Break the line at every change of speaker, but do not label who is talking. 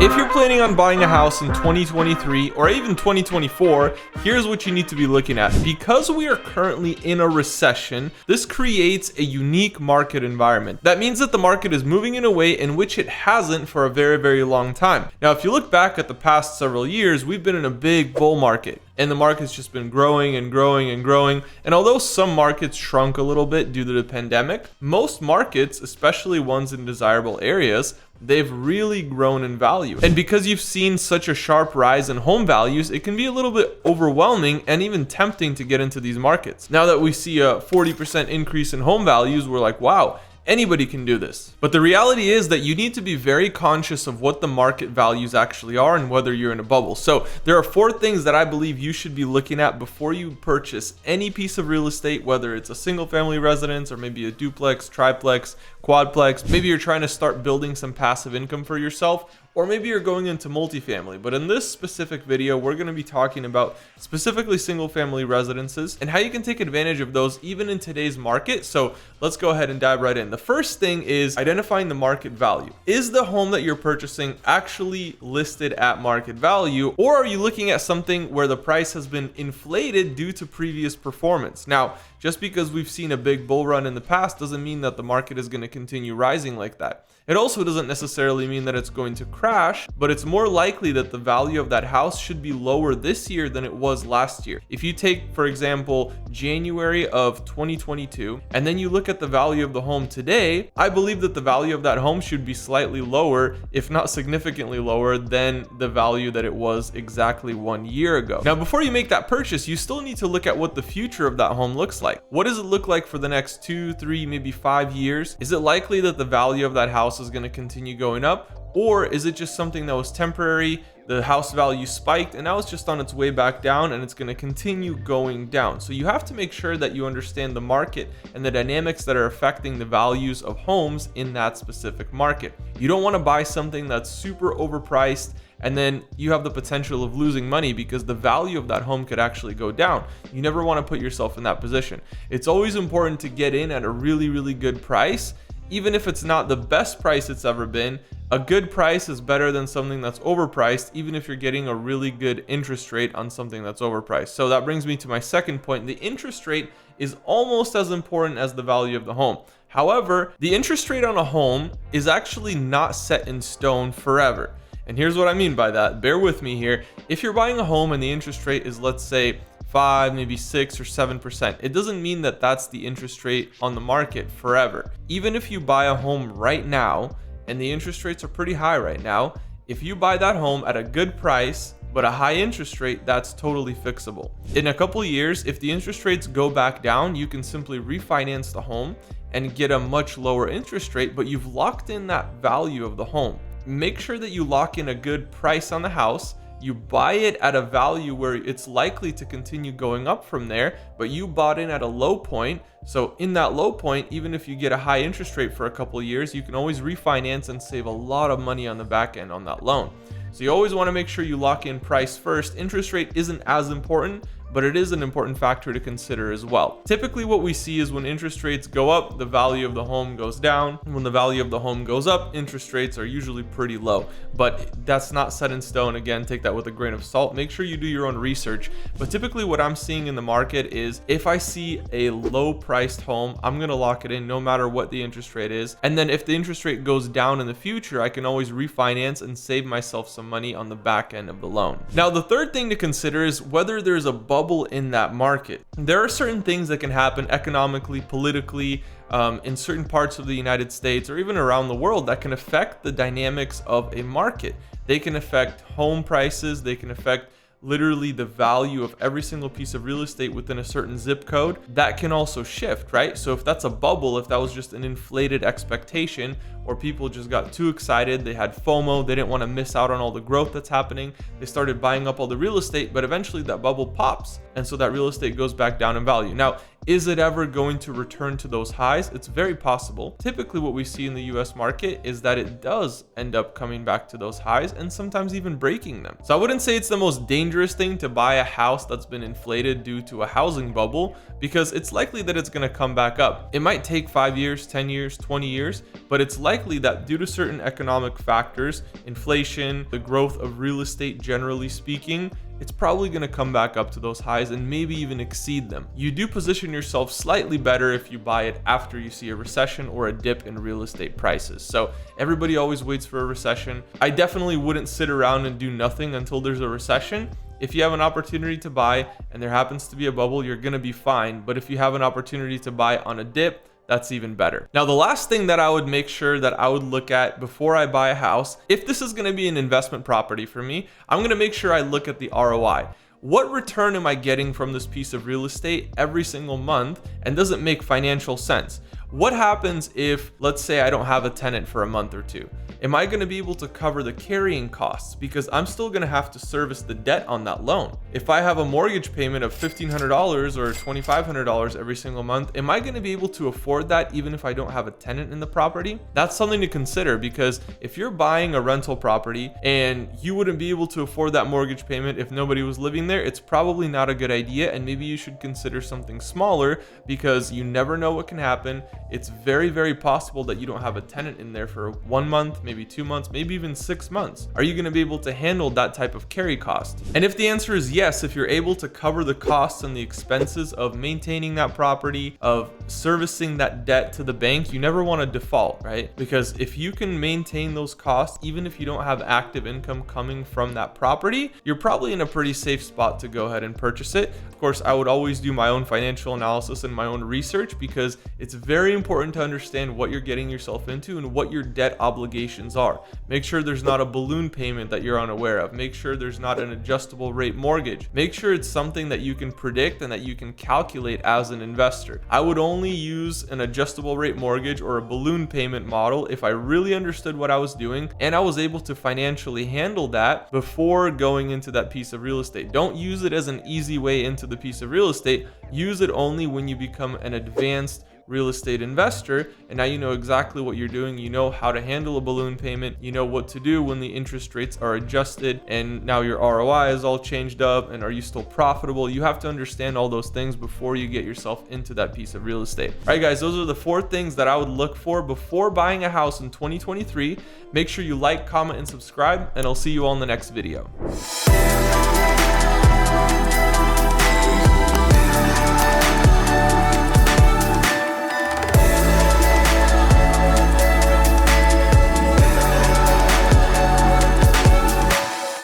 If you're planning on buying a house in 2023 or even 2024, here's what you need to be looking at. Because we are currently in a recession, this creates a unique market environment. That means that the market is moving in a way in which it hasn't for a very, very long time. Now, if you look back at the past several years, we've been in a big bull market. And the market's just been growing and growing and growing. And although some markets shrunk a little bit due to the pandemic, most markets, especially ones in desirable areas, they've really grown in value. And because you've seen such a sharp rise in home values, it can be a little bit overwhelming and even tempting to get into these markets. Now that we see a 40% increase in home values, we're like, wow, anybody can do this. But the reality is that you need to be very conscious of what the market values actually are and whether you're in a bubble. So there are 4 things that I believe you should be looking at before you purchase any piece of real estate, whether it's a single family residence or maybe a duplex, triplex, quadplex. Maybe you're trying to start building some passive income for yourself, or maybe you're going into multifamily. But in this specific video, we're going to be talking about specifically single family residences and how you can take advantage of those even in today's market. So let's go ahead and dive right in. The first thing is identifying the market value. Is the home that you're purchasing actually listed at market value, or are you looking at something where the price has been inflated due to previous performance? Now, just because we've seen a big bull run in the past doesn't mean that the market is going to continue rising like that. It also doesn't necessarily mean that it's going to crash, but it's more likely that the value of that house should be lower this year than it was last year. If you take, for example, January of 2022, and then you look at the value of the home today, I believe that the value of that home should be slightly lower, if not significantly lower, than the value that it was exactly 1 year ago. Now, before you make that purchase, you still need to look at what the future of that home looks like. What does it look like for the next 2, 3, maybe 5 years? Is it likely that the value of that house is going to continue going up? Or is it just something that was temporary? The house value spiked and now it's just on its way back down and it's going to continue going down. So you have to make sure that you understand the market and the dynamics that are affecting the values of homes in that specific market. You don't want to buy something that's super overpriced and then you have the potential of losing money because the value of that home could actually go down. You never want to put yourself in that position. It's always important to get in at a really, really good price. Even if it's not the best price it's ever been, a good price is better than something that's overpriced, even if you're getting a really good interest rate on something that's overpriced. So that brings me to my second point. The interest rate is almost as important as the value of the home. However, the interest rate on a home is actually not set in stone forever. And here's what I mean by that. Bear with me here. If you're buying a home and the interest rate is, let's say, 5, maybe 6 or 7%, it doesn't mean that that's the interest rate on the market forever. Even if you buy a home right now, and the interest rates are pretty high right now, if you buy that home at a good price, but a high interest rate, that's totally fixable. In a couple years, if the interest rates go back down, you can simply refinance the home and get a much lower interest rate, but you've locked in that value of the home. Make sure that you lock in a good price on the house. You buy it at a value where it's likely to continue going up from there, but you bought in at a low point. So in that low point, even if you get a high interest rate for a couple of years, you can always refinance and save a lot of money on the back end on that loan. So you always want to make sure you lock in price first. Interest rate isn't as important, but it is an important factor to consider as well. Typically what we see is when interest rates go up, the value of the home goes down. When the value of the home goes up, interest rates are usually pretty low, but that's not set in stone. Again, take that with a grain of salt. Make sure you do your own research. But typically what I'm seeing in the market is if I see a low priced home, I'm going to lock it in no matter what the interest rate is. And then if the interest rate goes down in the future, I can always refinance and save myself some money on the back end of the loan. Now, the third thing to consider is whether there's a bubble in that market. There are certain things that can happen economically, politically, in certain parts of the United States or even around the world that can affect the dynamics of a market. They can affect home prices. They can affect literally the value of every single piece of real estate within a certain zip code. That can also shift, right? So if that's a bubble, if that was just an inflated expectation, or people just got too excited, they had FOMO, they didn't want to miss out on all the growth that's happening, they started buying up all the real estate, but eventually that bubble pops, and so that real estate goes back down in value. Now, Is it ever going to return to those highs? It's very possible. Typically what we see in the US market is that it does end up coming back to those highs and sometimes even breaking them. So I wouldn't say it's the most dangerous thing to buy a house that's been inflated due to a housing bubble, because it's likely that it's going to come back up. It might take 5 years, 10 years, 20 years, but it's likely that due to certain economic factors, inflation, the growth of real estate generally speaking, it's probably going to come back up to those highs and maybe even exceed them. You do position yourself slightly better if you buy it after you see a recession or a dip in real estate prices. So everybody always waits for a recession. I definitely wouldn't sit around and do nothing until there's a recession. If you have an opportunity to buy and there happens to be a bubble, you're going to be fine. But if you have an opportunity to buy on a dip, that's even better. Now, the last thing that I would make sure that I would look at before I buy a house, if this is going to be an investment property for me, I'm going to make sure I look at the ROI. What return am I getting from this piece of real estate every single month, and does it make financial sense? What happens if, let's say, I don't have a tenant for a month or two? Am I going to be able to cover the carrying costs? Because I'm still going to have to service the debt on that loan. If I have a mortgage payment of $1,500 or $2,500 every single month, am I going to be able to afford that even if I don't have a tenant in the property? That's something to consider, because if you're buying a rental property and you wouldn't be able to afford that mortgage payment if nobody was living there, it's probably not a good idea, and maybe you should consider something smaller, because you never know what can happen. It's very, very possible that you don't have a tenant in there for 1 month, maybe 2 months, maybe even 6 months. Are you going to be able to handle that type of carry cost? And if the answer is yes, if you're able to cover the costs and the expenses of maintaining that property, of servicing that debt to the bank, you never want to default, right? Because if you can maintain those costs, even if you don't have active income coming from that property, you're probably in a pretty safe spot to go ahead and purchase it. Of course, I would always do my own financial analysis and my own research, because it's very important to understand what you're getting yourself into and what your debt obligations are. Make sure there's not a balloon payment that you're unaware of. Make sure there's not an adjustable rate mortgage. Make sure it's something that you can predict and that you can calculate as an investor. I would only use an adjustable rate mortgage or a balloon payment model if I really understood what I was doing and I was able to financially handle that before going into that piece of real estate. Don't use it as an easy way into the piece of real estate. Use it only when you become an advanced real estate investor, and now you know exactly what you're doing. You know how to handle a balloon payment, you know what to do when the interest rates are adjusted, and now your ROI is all changed up, and are you still profitable? You have to understand all those things before you get yourself into that piece of real estate. All right, guys, those are the 4 things that I would look for before buying a house in 2023. Make sure you like, comment, and subscribe, and I'll see you all in the next video.